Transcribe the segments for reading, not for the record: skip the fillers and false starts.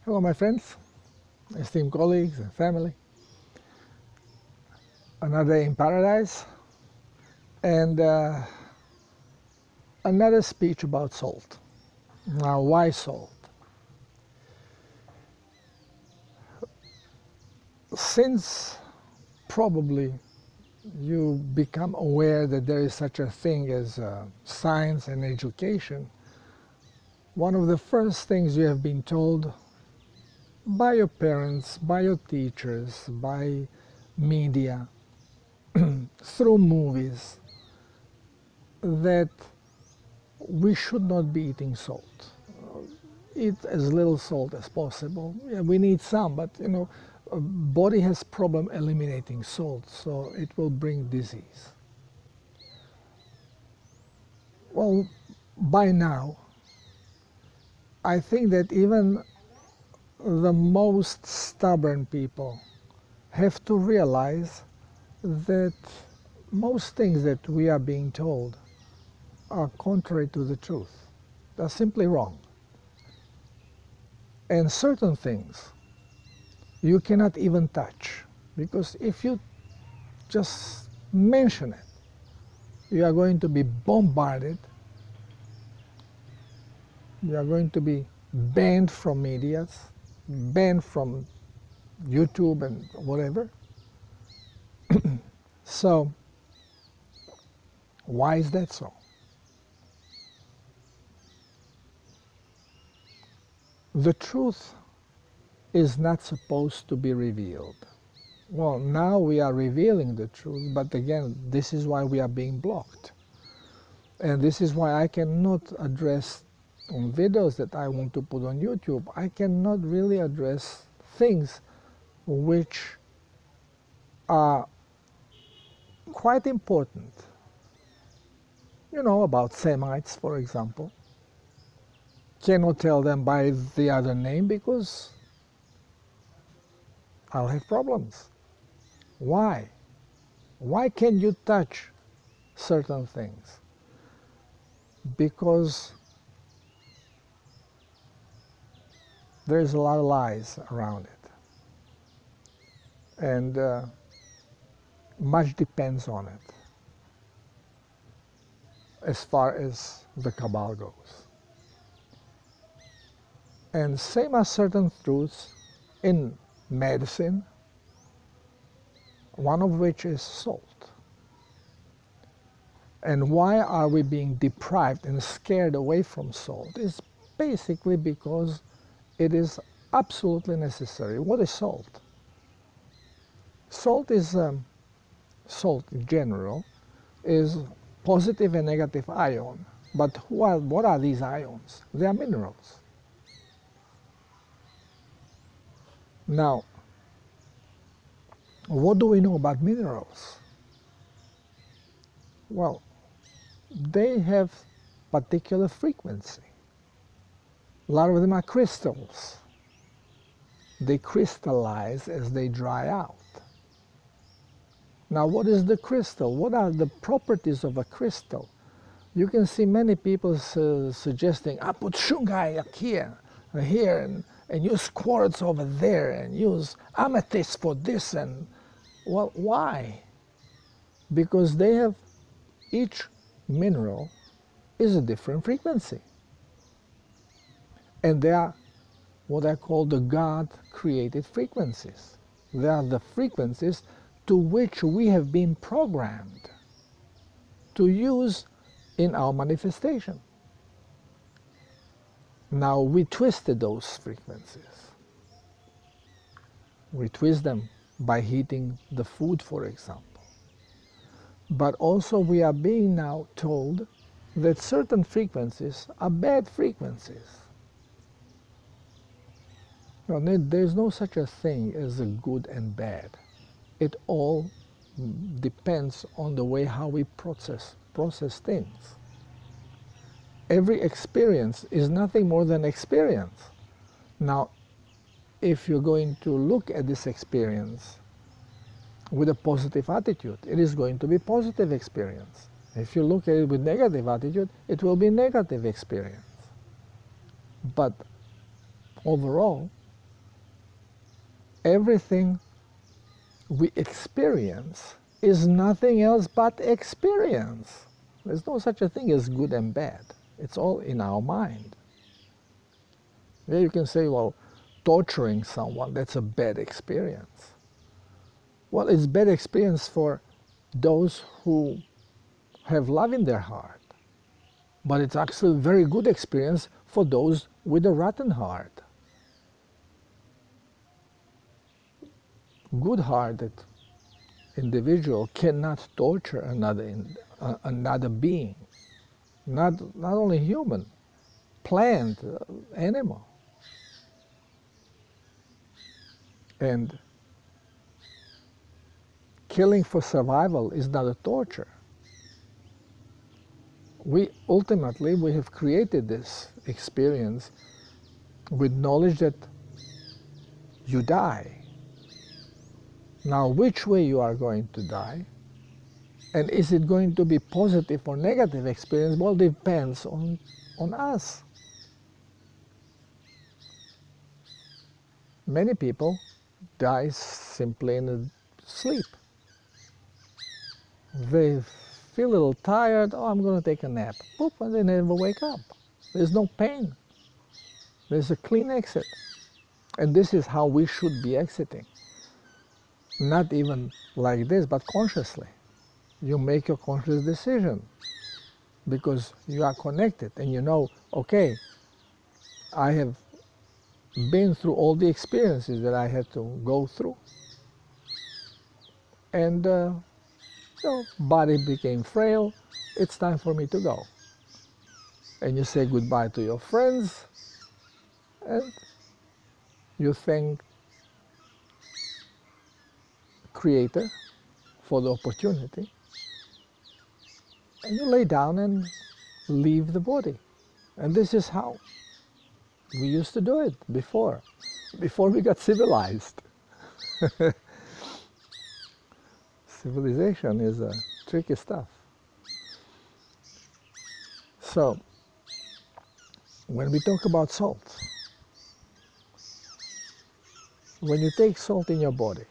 Hello, my friends, esteemed colleagues and family. Another day in paradise, and another speech about salt. Now, why salt? Since probably you become aware that there is such a thing as science and education, one of the first things you have been told by your parents, by your teachers, by media, through movies, that we should not be eating salt. Eat as little salt as possible. Yeah, we need some, but body has problem eliminating salt, so it will bring disease. Well, by now, I think that even the most stubborn people have to realize that most things that we are being told are contrary to the truth. They're simply wrong. And certain things you cannot even touch, because if you just mention it, you are going to be bombarded, you are going to be banned from media, banned from YouTube and whatever. So, why is that so? The truth is not supposed to be revealed. Well, now we are revealing the truth, but again, this is why we are being blocked. And this is why I cannot address on videos that I want to put on YouTube, I cannot really address things which are quite important. You know, about Semites, for example. Cannot tell them by the other name because I'll have problems. Why? Why can't you touch certain things? Because there's a lot of lies around it. And much depends on it as far as the cabal goes. And same as certain truths in medicine, one of which is salt. And why are we being deprived and scared away from salt? It's basically because it is absolutely necessary. What is salt? Salt is, salt in general, is positive and negative ion. But what are these ions? They are minerals. Now, what do we know about minerals? Well, they have particular frequency. A lot of them are crystals. They crystallize as they dry out. Now, what is the crystal? What are the properties of a crystal? You can see many people suggesting, I put shungite here, and use quartz over there, and use amethyst for this, and well, why? Because they have, each mineral is a different frequency. And they are what I call the God-created frequencies. They are the frequencies to which we have been programmed to use in our manifestation. Now, we twisted those frequencies. We twist them by heating the food, for example. But also we are being now told that certain frequencies are bad frequencies. Well, there's no such a thing as a good and bad. It all depends on the way how we process things. Every experience is nothing more than experience. Now, if you're going to look at this experience with a positive attitude, it is going to be positive experience. If you look at it with negative attitude, it will be negative experience. But overall, everything we experience is nothing else but experience. There's no such a thing as good and bad. It's all in our mind. Yeah, you can say, well, torturing someone, that's a bad experience. Well, it's bad experience for those who have love in their heart. But it's actually a very good experience for those with a rotten heart. Good-hearted individual cannot torture another being, not only human, plant, animal. And killing for survival is not a torture. Ultimately, we have created this experience with knowledge that you die. Now, which way you are going to die, and is it going to be positive or negative experience, well, depends on us. Many people die simply in sleep. They feel a little tired, oh, I'm going to take a nap. Boop, and they never wake up. There's no pain. There's a clean exit. And this is how we should be exiting. Not even like this, but consciously. You make a conscious decision because you are connected and you know, okay, I have been through all the experiences that I had to go through. And body became frail, it's time for me to go. And you say goodbye to your friends, and you thank Creator for the opportunity, and you lay down and leave the body. And this is how we used to do it before we got civilized. Civilization is tricky stuff. So, when we talk about salt, when you take salt in your body,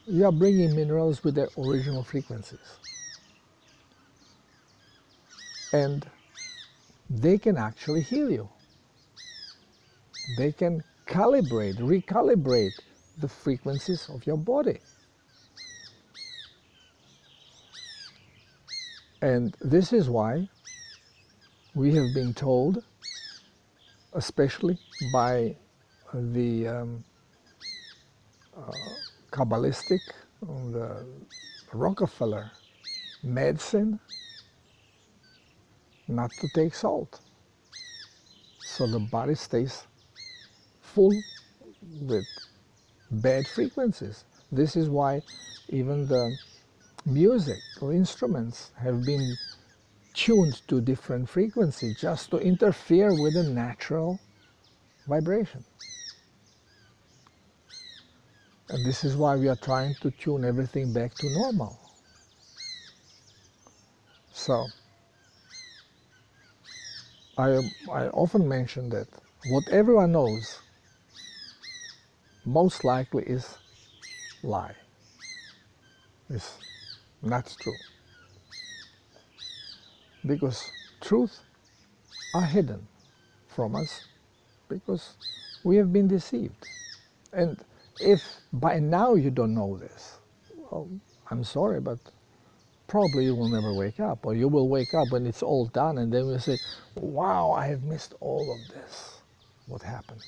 you are bringing minerals with their original frequencies. And they can actually heal you. They can recalibrate the frequencies of your body. And this is why we have been told, especially by the Kabbalistic, the Rockefeller medicine, not to take salt. So the body stays full with bad frequencies. This is why even the music or instruments have been tuned to different frequencies just to interfere with the natural vibration. And this is why we are trying to tune everything back to normal. So, I often mention that what everyone knows most likely is lie. It's not true. Because truth are hidden from us because we have been deceived. And if by now you don't know this, well, I'm sorry, but probably you will never wake up, or you will wake up when it's all done and then you'll say, wow, I have missed all of this. What happened?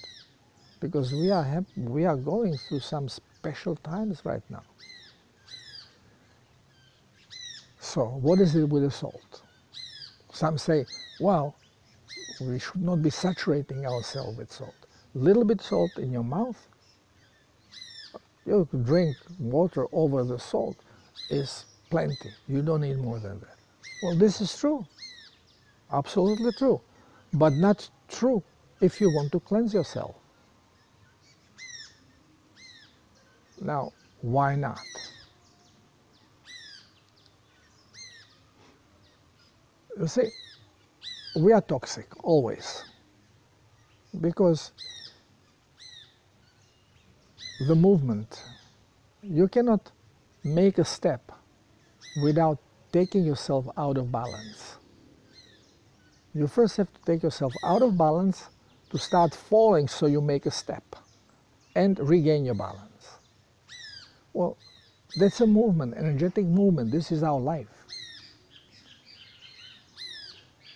Because we are going through some special times right now. So what is it with the salt? Some say, well, we should not be saturating ourselves with salt. Little bit salt in your mouth, you drink water over the salt is plenty. You don't need more than that. Well, this is true. Absolutely true. But not true if you want to cleanse yourself. Now, why not? You see, we are toxic, always. Because the movement. You cannot make a step without taking yourself out of balance. You first have to take yourself out of balance to start falling so you make a step and regain your balance. Well, that's a movement, energetic movement. This is our life.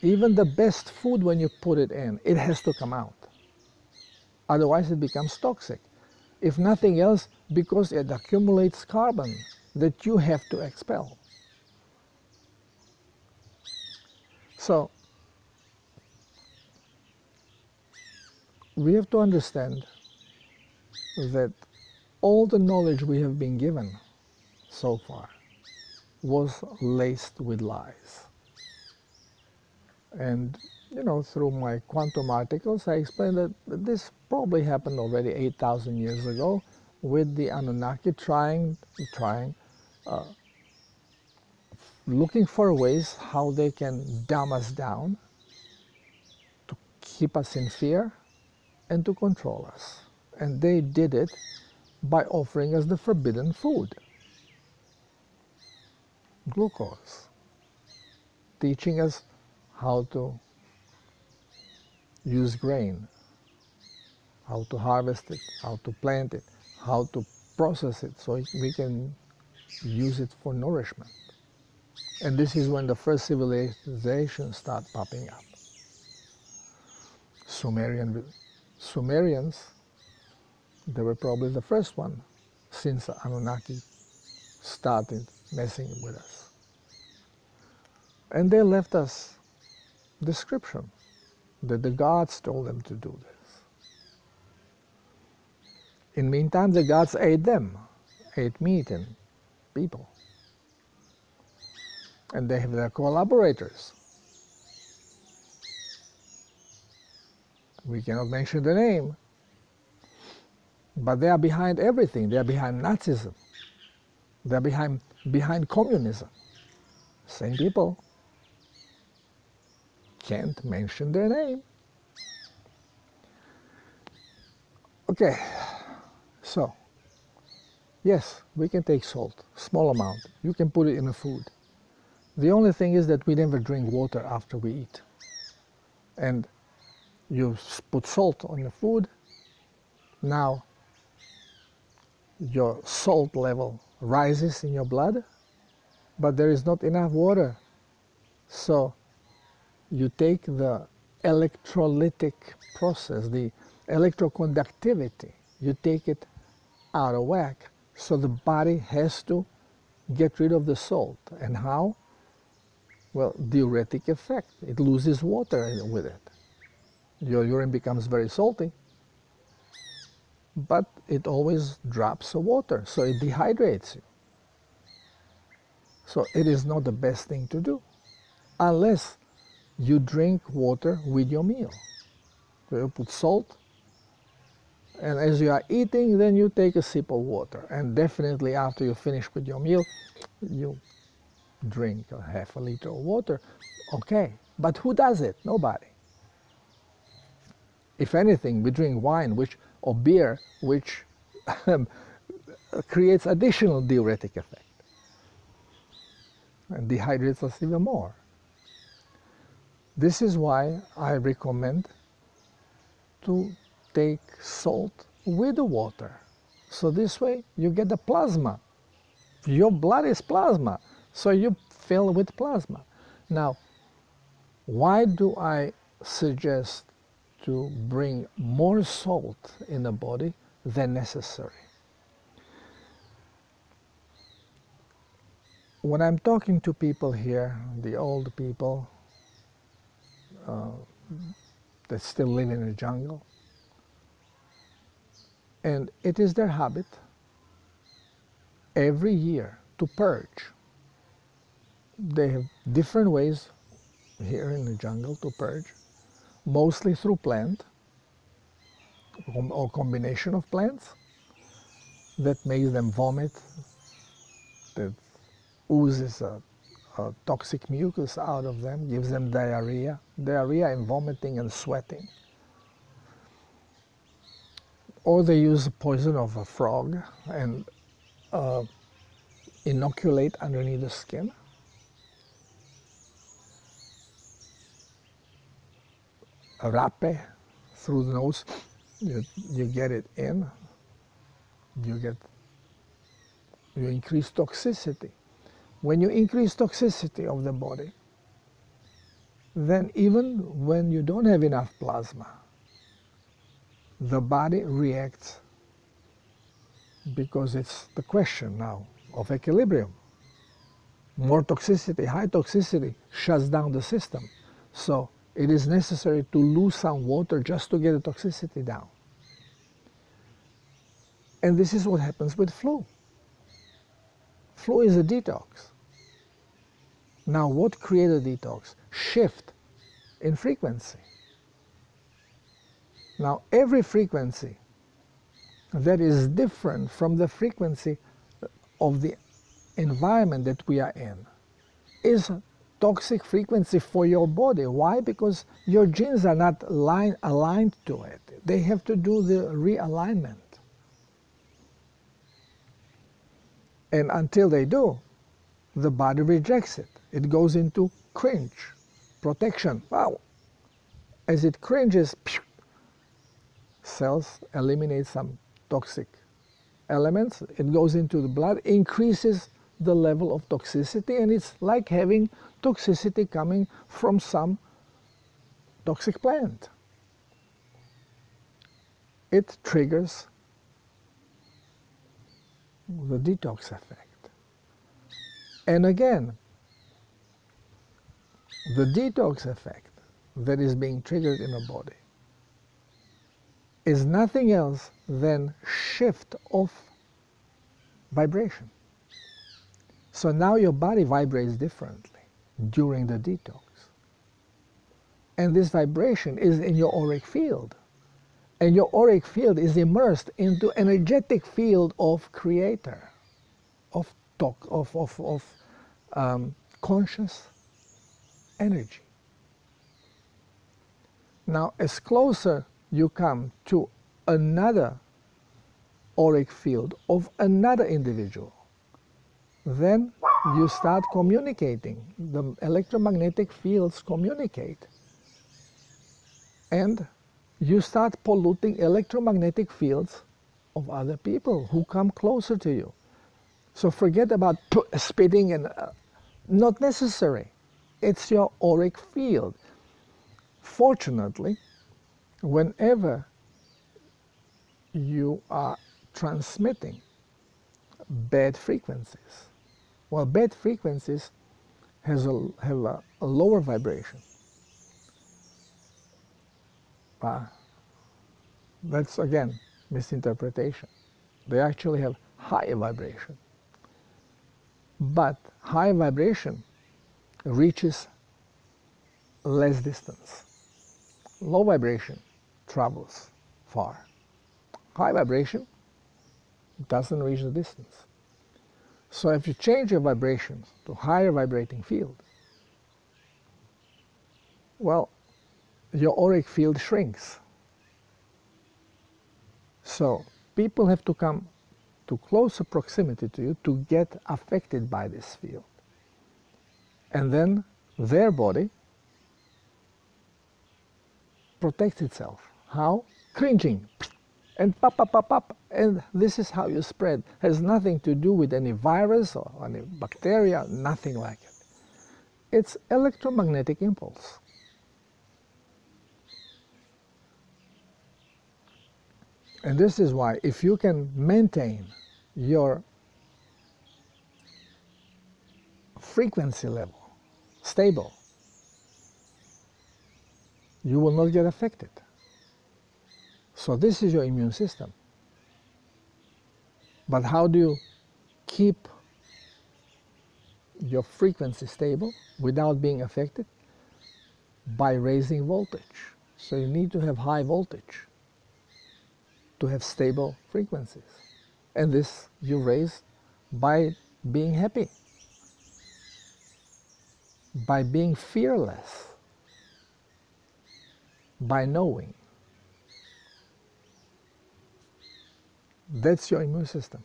Even the best food, when you put it in, it has to come out. Otherwise it becomes toxic. If nothing else, because it accumulates carbon that you have to expel. So, we have to understand that all the knowledge we have been given so far was laced with lies. And, you know, through my quantum articles, I explained that this probably happened already 8,000 years ago with the Anunnaki looking for ways how they can dumb us down, to keep us in fear, and to control us. And they did it by offering us the forbidden food, glucose, teaching us how to use grain, how to harvest it, how to plant it, how to process it so we can use it for nourishment. And this is when the first civilizations start popping up. Sumerians, they were probably the first one since Anunnaki started messing with us. And they left us description that the gods told them to do this. In the meantime, the gods ate them, ate meat and people. And they have their collaborators. We cannot mention the name, but they are behind everything. They are behind Nazism. They are behind communism. Same people. Can't mention their name. Okay, so, yes, we can take salt, small amount. You can put it in the food. The only thing is that we never drink water after we eat. And you put salt on the food, now your salt level rises in your blood, but there is not enough water. So you take the electrolytic process, the electroconductivity, you take it out of whack. So the body has to get rid of the salt. And how? Well, diuretic effect. It loses water with it. Your urine becomes very salty, but it always drops the water, so it dehydrates you. So it is not the best thing to do, unless you drink water with your meal. So you put salt, and as you are eating, then you take a sip of water. And definitely after you finish with your meal, you drink a half a liter of water. Okay, but who does it? Nobody. If anything, we drink wine or beer, which creates additional diuretic effect and dehydrates us even more. This is why I recommend to take salt with the water. So this way you get the plasma. Your blood is plasma, so you fill with plasma. Now, why do I suggest to bring more salt in the body than necessary? When I'm talking to people here, the old people that still live in the jungle, and it is their habit every year to purge. They have different ways here in the jungle to purge, mostly through plant or combination of plants that makes them vomit, that oozes a toxic mucus out of them, gives them diarrhea and vomiting and sweating. or they use the poison of a frog and inoculate underneath the skin. A rape through the nose, you get it in, you increase toxicity. When you increase toxicity of the body, then even when you don't have enough plasma, the body reacts, because it's the question now of equilibrium. More toxicity, high toxicity shuts down the system. So it is necessary to lose some water just to get the toxicity down. And this is what happens with flu. Flu is a detox. Now what creates a detox? Shift in frequency. Now every frequency that is different from the frequency of the environment that we are in is a toxic frequency for your body. Why? Because your genes are not aligned to it. They have to do the realignment. And until they do, the body rejects it. It goes into cringe, protection. Wow. As it cringes, cells eliminate some toxic elements. It goes into the blood, increases the level of toxicity, and it's like having toxicity coming from some toxic plant. It triggers the detox effect. And again, the detox effect that is being triggered in the body is nothing else than shift of vibration. So now your body vibrates differently during the detox. And this vibration is in your auric field. And your auric field is immersed into energetic field of creator, of conscious energy. Now, as closer you come to another auric field of another individual, then you start communicating. The electromagnetic fields communicate. And you start polluting electromagnetic fields of other people who come closer to you. So forget about spitting and not necessary. It's your auric field. Fortunately, whenever you are transmitting bad frequencies, well, bad frequencies have a lower vibration. That's again misinterpretation. They actually have higher vibration. But high vibration reaches less distance. Low vibration travels far. High vibration doesn't reach the distance. So if you change your vibrations to higher vibrating field, well, your auric field shrinks. So people have to come to closer proximity to you to get affected by this field. And then their body protects itself. How? Cringing. And pop, pop, pop, pop. And this is how you spread. Has nothing to do with any virus or any bacteria, nothing like it. It's electromagnetic impulse. And this is why, if you can maintain your frequency level stable, you will not get affected. So this is your immune system. But how do you keep your frequency stable without being affected? By raising voltage. So you need to have high voltage to have stable frequencies. And this you raise by being happy, by being fearless, by knowing. That's your immune system.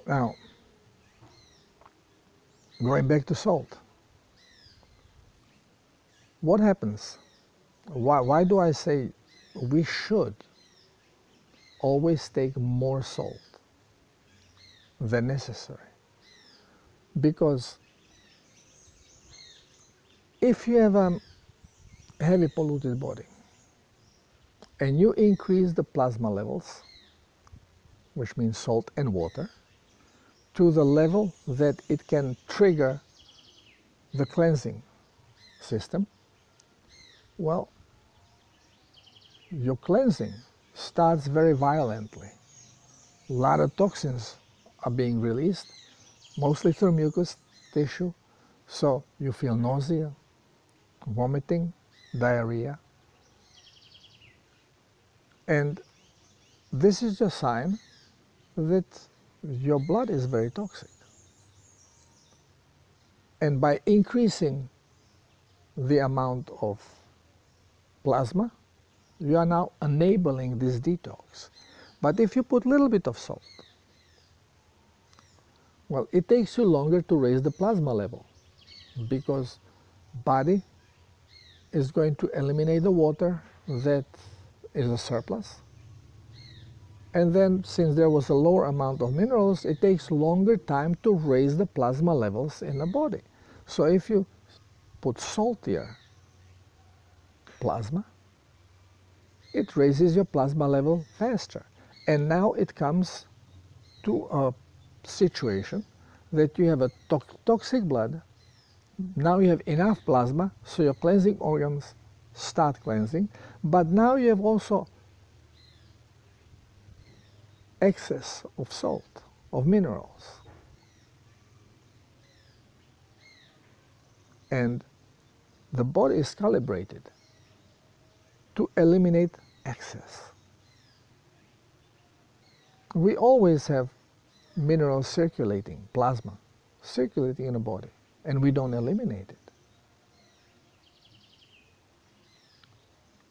Now, going back to salt. What happens? Why do I say we should always take more salt than necessary? Because if you have a heavy polluted body and you increase the plasma levels, which means salt and water, to the level that it can trigger the cleansing system, well, your cleansing starts very violently. A lot of toxins are being released, mostly through mucous tissue, so you feel nausea, vomiting, diarrhea. And this is a sign that your blood is very toxic. And by increasing the amount of plasma, you are now enabling this detox. But if you put a little bit of salt, well, it takes you longer to raise the plasma level because body is going to eliminate the water that is a surplus. And then, since there was a lower amount of minerals, it takes longer time to raise the plasma levels in the body. So if you put saltier plasma, it raises your plasma level faster. And now it comes to a situation that you have a toxic blood. Now you have enough plasma, so your cleansing organs start cleansing, but now you have also excess of salt, of minerals. And the body is calibrated to eliminate excess. We always have minerals circulating, plasma, circulating in the body, and we don't eliminate it.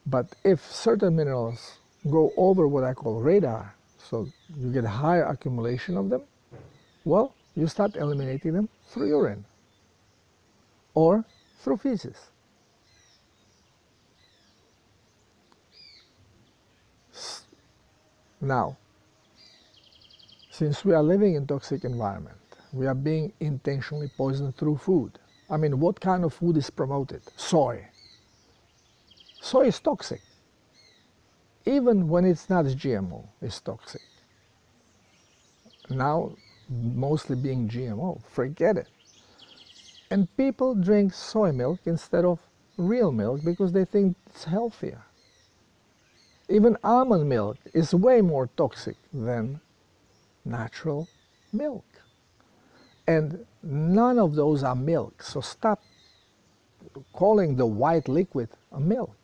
But if certain minerals go over what I call radar, so you get a higher accumulation of them, well, you start eliminating them through urine or through feces. Now, since we are living in a toxic environment, we are being intentionally poisoned through food. I mean, what kind of food is promoted? Soy. Soy is toxic. Even when it's not GMO, it's toxic. Now, mostly being GMO, forget it. And people drink soy milk instead of real milk because they think it's healthier. Even almond milk is way more toxic than natural milk. And none of those are milk, so stop calling the white liquid a milk.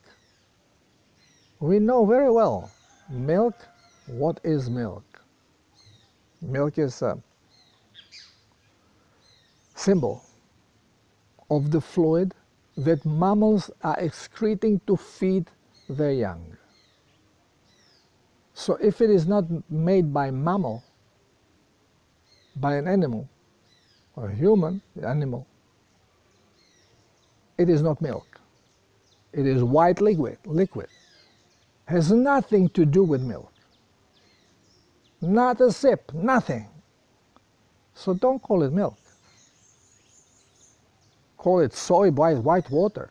We know very well, milk, what is milk? Milk is a symbol of the fluid that mammals are excreting to feed their young. So if it is not made by mammal, by an animal, or a human animal, it is not milk. It is white liquid. Has nothing to do with milk. Not a sip, nothing. So don't call it milk. Call it soy white water.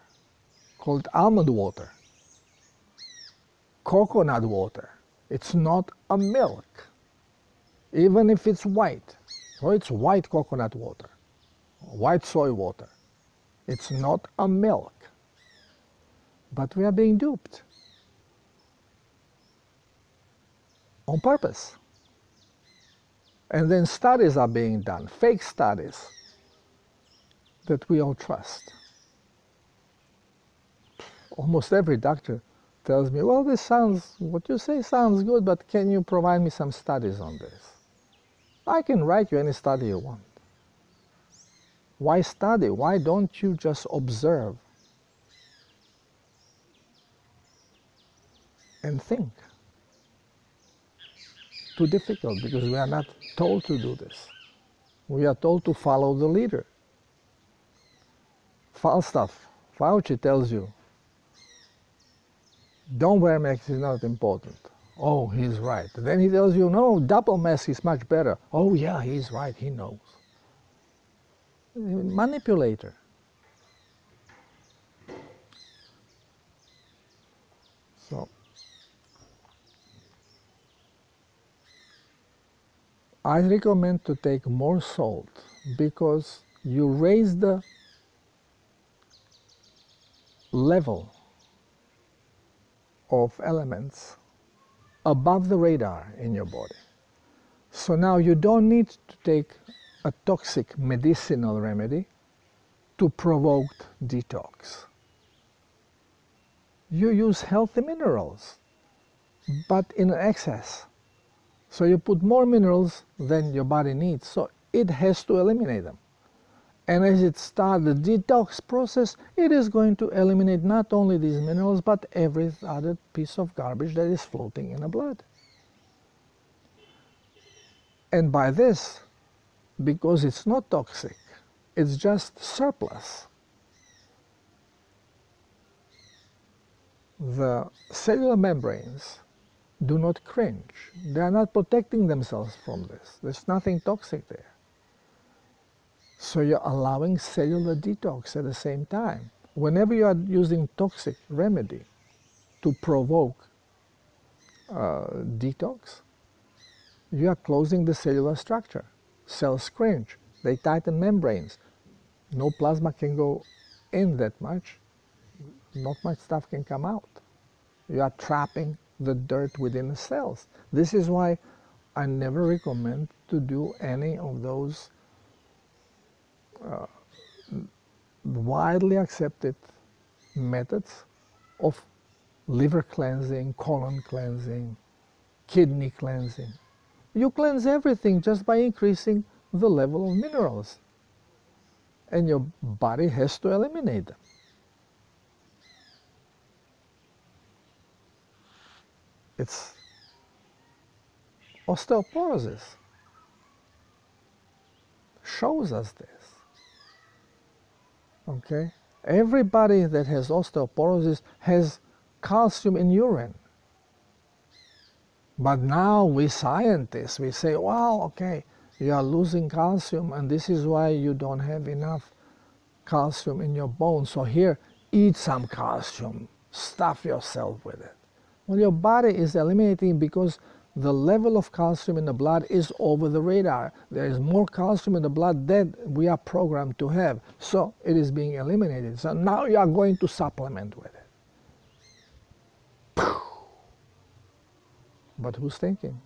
Call it almond water. Coconut water. It's not a milk. Even if it's white. Or it's white coconut water. White soy water. It's not a milk. But we are being duped. On purpose. And then studies are being done, fake studies, that we all trust. Almost every doctor tells me, well, what you say sounds good, but can you provide me some studies on this? I can write you any study you want. Why study? Why don't you just observe? and think. Too difficult because we are not told to do this. We are told to follow the leader. Falstaff, Fauci tells you, don't wear masks, it's not important. Oh, he's right. Then he tells you, no, double mask is much better. Oh yeah, he's right, he knows. Manipulator. So, I recommend to take more salt because you raise the level of elements above the radar in your body. So now you don't need to take a toxic medicinal remedy to provoke detox. You use healthy minerals, but in excess. So you put more minerals than your body needs, so it has to eliminate them. And as it starts the detox process, it is going to eliminate not only these minerals, but every other piece of garbage that is floating in the blood. And by this, because it's not toxic, it's just surplus, the cellular membranes do not cringe. They are not protecting themselves from this. There's nothing toxic there. So you're allowing cellular detox at the same time. Whenever you are using toxic remedy to provoke detox, you are closing the cellular structure. Cells cringe. They tighten membranes. No plasma can go in that much. Not much stuff can come out. You are trapping the dirt within the cells. This is why I never recommend to do any of those widely accepted methods of liver cleansing, colon cleansing, kidney cleansing. You cleanse everything just by increasing the level of minerals, and your body has to eliminate them. It's osteoporosis shows us this. Okay? Everybody that has osteoporosis has calcium in urine. But now we scientists, we say, well, okay, you are losing calcium and this is why you don't have enough calcium in your bones. So here, eat some calcium, stuff yourself with it. Well, your body is eliminating because the level of calcium in the blood is over the radar. There is more calcium in the blood than we are programmed to have. So it is being eliminated. So now you are going to supplement with it. But who's thinking?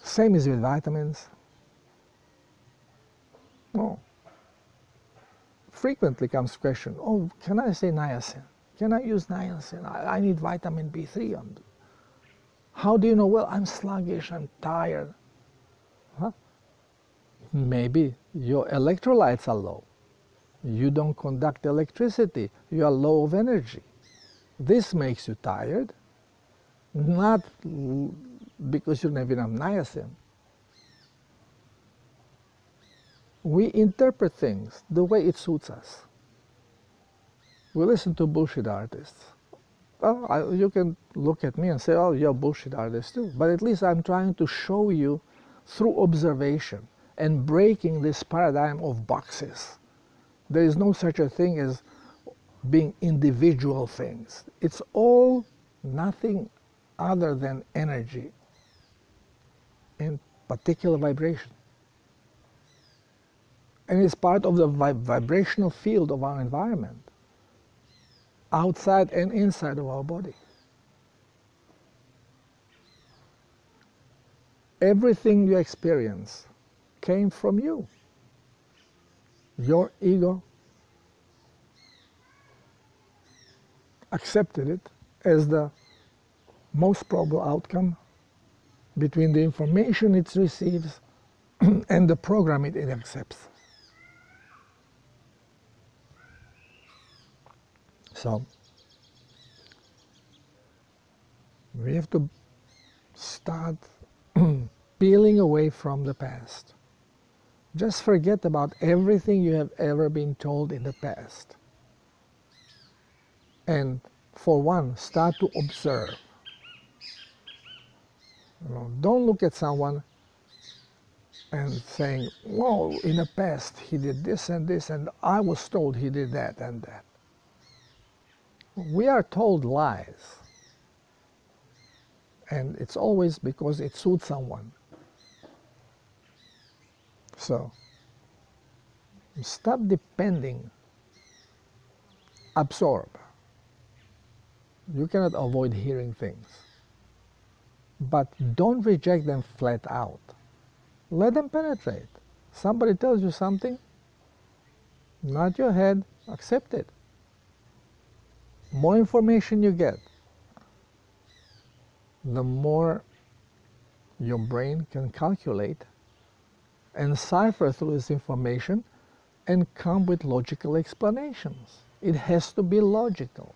Same is with vitamins. No. Frequently comes question, oh, can I say niacin? Can I use niacin? I need vitamin B3. How do you know? Well, I'm sluggish, I'm tired. Huh? Maybe your electrolytes are low. You don't conduct electricity. You are low of energy. This makes you tired, not because you don't have enough niacin. We interpret things the way it suits us. We listen to bullshit artists. Well, you can look at me and say, oh, you're a bullshit artist too. But at least I'm trying to show you through observation and breaking this paradigm of boxes. There is no such a thing as being individual things. It's all nothing other than energy in particular vibration. And it's part of the vibrational field of our environment, outside and inside of our body. Everything you experience came from you. Your ego accepted it as the most probable outcome between the information it receives and the program it accepts. So we have to start peeling away from the past. Just forget about everything you have ever been told in the past. And for one, start to observe. Don't look at someone and saying, whoa, in the past he did this and I was told he did that and that. We are told lies. And it's always because it suits someone. So, stop depending. Absorb. You cannot avoid hearing things. But don't reject them flat out. Let them penetrate. Somebody tells you something, nod your head, accept it. More information you get, the more your brain can calculate and cipher through this information and come with logical explanations. It has to be logical.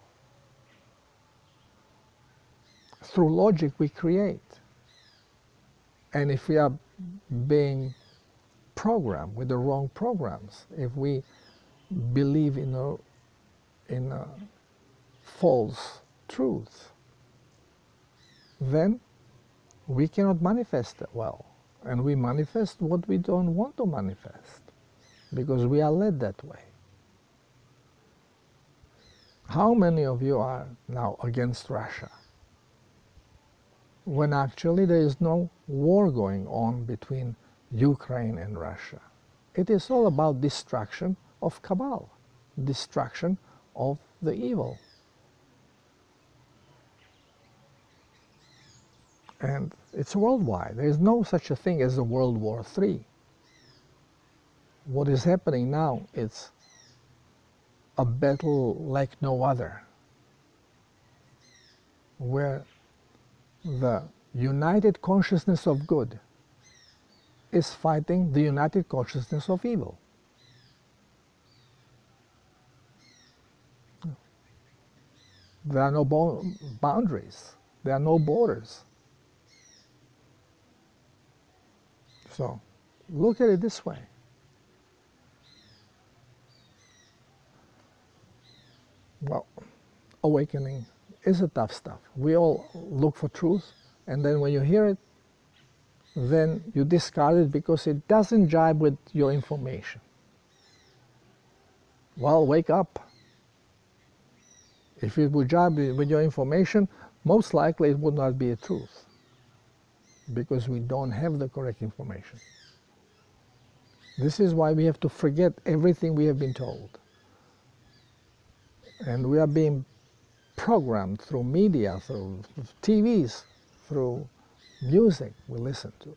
Through logic we create. And if we are being programmed with the wrong programs, if we believe in a false truth, then we cannot manifest it well. And we manifest what we don't want to manifest because we are led that way. How many of you are now against Russia when actually there is no war going on between Ukraine and Russia? It is all about destruction of cabal, destruction of the evil. And it's worldwide. There is no such a thing as a World War III. What is happening now is a battle like no other, where the united consciousness of good is fighting the united consciousness of evil. There are no boundaries. There are no borders. So, look at it this way. Well, awakening is a tough stuff. We all look for truth, and then when you hear it, then you discard it because it doesn't jibe with your information. Well, wake up. If it would jibe with your information, most likely it would not be a truth, because we don't have the correct information. This is why we have to forget everything we have been told. And we are being programmed through media, through TVs, through music we listen to.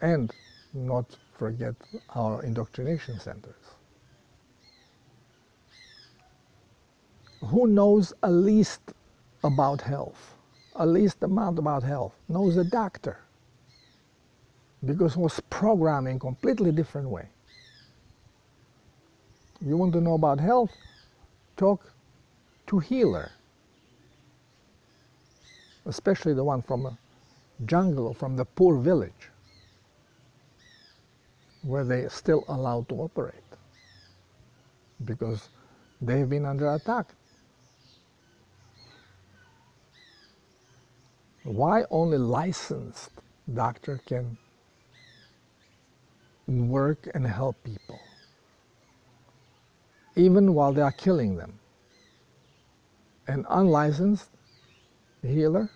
And not forget our indoctrination centers. Who knows a least about health? A least amount about health knows a doctor, because it was programmed in a completely different way. You want to know about health? Talk to healer, especially the one from a jungle or from the poor village, where they are still allowed to operate, because they've been under attack. Why only licensed doctor can work and help people, even while they are killing them? An unlicensed healer,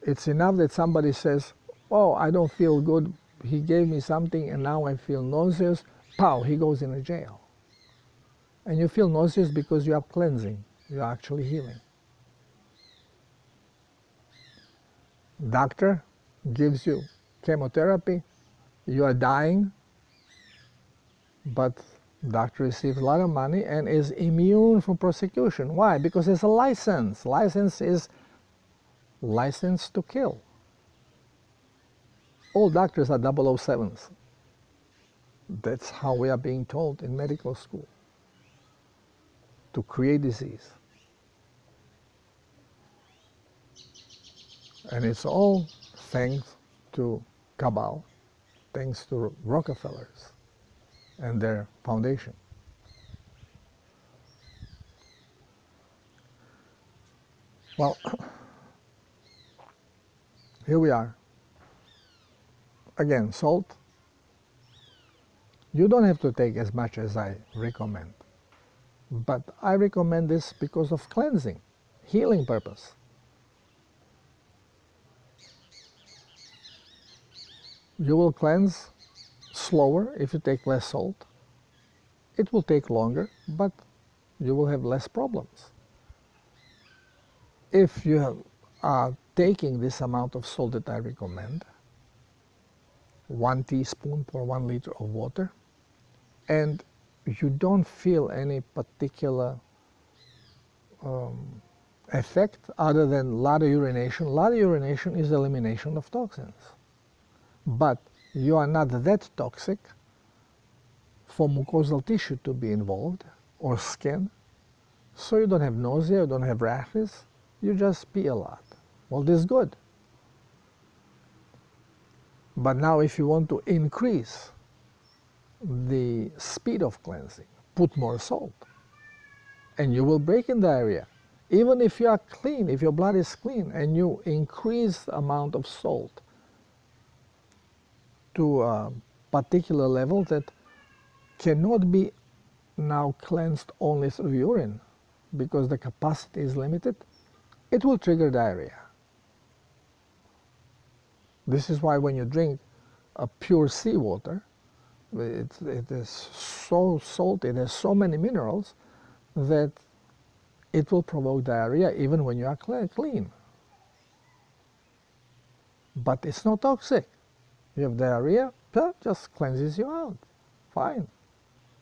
it's enough that somebody says, oh, I don't feel good, he gave me something and now I feel nauseous, pow, he goes in a jail. And you feel nauseous because you are cleansing, you are actually healing. Doctor gives you chemotherapy, you are dying, but doctor receives a lot of money and is immune from prosecution. Why? Because it's a license. License is license to kill. All doctors are 007s. That's how we are being told in medical school. to create disease. And it's all thanks to cabal, thanks to Rockefellers and their foundation. Well, here we are. Again, salt. You don't have to take as much as I recommend. But I recommend this because of cleansing, healing purpose. You will cleanse slower if you take less salt. It will take longer, but you will have less problems. If you are taking this amount of salt that I recommend, 1 teaspoon per 1 liter of water, and you don't feel any particular effect other than a lot of urination. A lot of urination is elimination of toxins. But you are not that toxic for mucosal tissue to be involved, or skin, so you don't have nausea, you don't have rashes, you just pee a lot. Well, this is good. But now if you want to increase the speed of cleansing, put more salt, and you will break in the area. Even if you are clean, if your blood is clean, and you increase the amount of salt to a particular level that cannot be now cleansed only through urine, because the capacity is limited, it will trigger diarrhea. This is why when you drink a pure seawater, it is so salty, it has so many minerals that it will provoke diarrhea even when you are clean. But it's not toxic. You have diarrhea, just cleanses you out. Fine.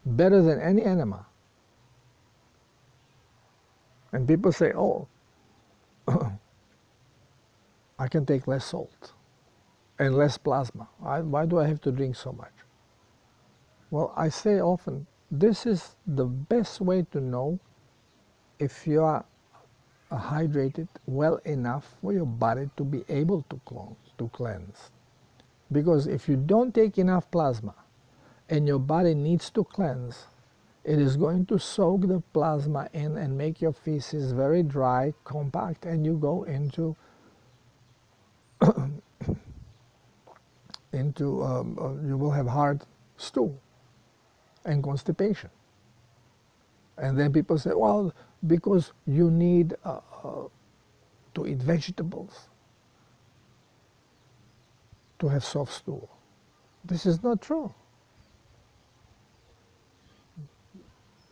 Better than any enema. And people say, oh, I can take less salt and less plasma. Why do I have to drink so much? Well, I say often, this is the best way to know if you are hydrated well enough for your body to be able to cleanse. Because if you don't take enough plasma and your body needs to cleanse, it is going to soak the plasma in and make your feces very dry, compact, and you go into you will have hard stool and constipation. And then people say, well, because you need to eat vegetables to have soft stool. This is not true.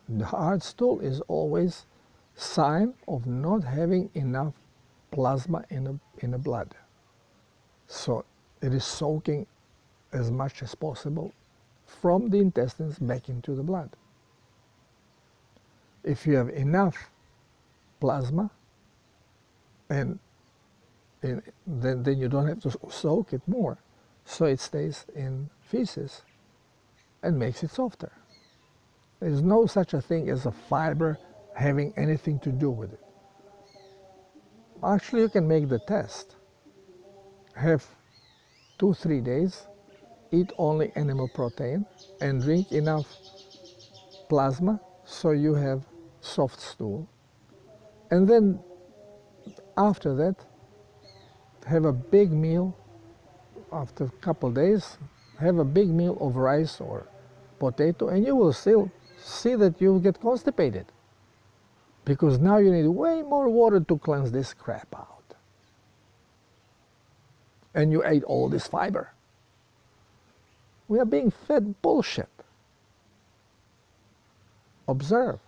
The hard stool is always sign of not having enough plasma in the blood. So it is soaking as much as possible from the intestines back into the blood. If you have enough plasma, and then you don't have to soak it more, so it stays in feces and makes it softer. There's no such a thing as a fiber having anything to do with it. Actually, you can make the test. Have 2-3 days, eat only animal protein, and drink enough plasma so you have soft stool. And then after that, have a big meal. After a couple days, have a big meal of rice or potato, and you will still see that you will get constipated, because now you need way more water to cleanse this crap out. And you ate all this fiber. We are being fed bullshit. Observe.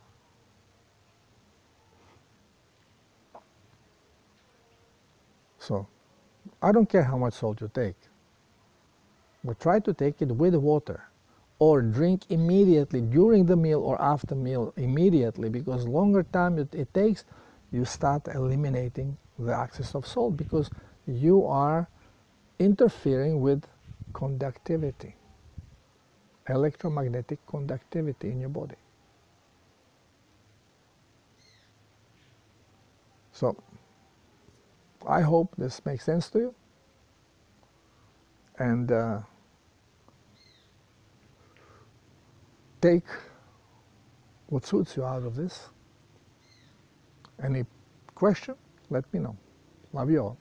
So, I don't care how much salt you take, but try to take it with water, or drink immediately during the meal or after meal immediately, because longer time it takes, you start eliminating the excess of salt, because you are interfering with conductivity, electromagnetic conductivity in your body. So I hope this makes sense to you. And take what suits you out of this. Any question? Let me know. Love you all.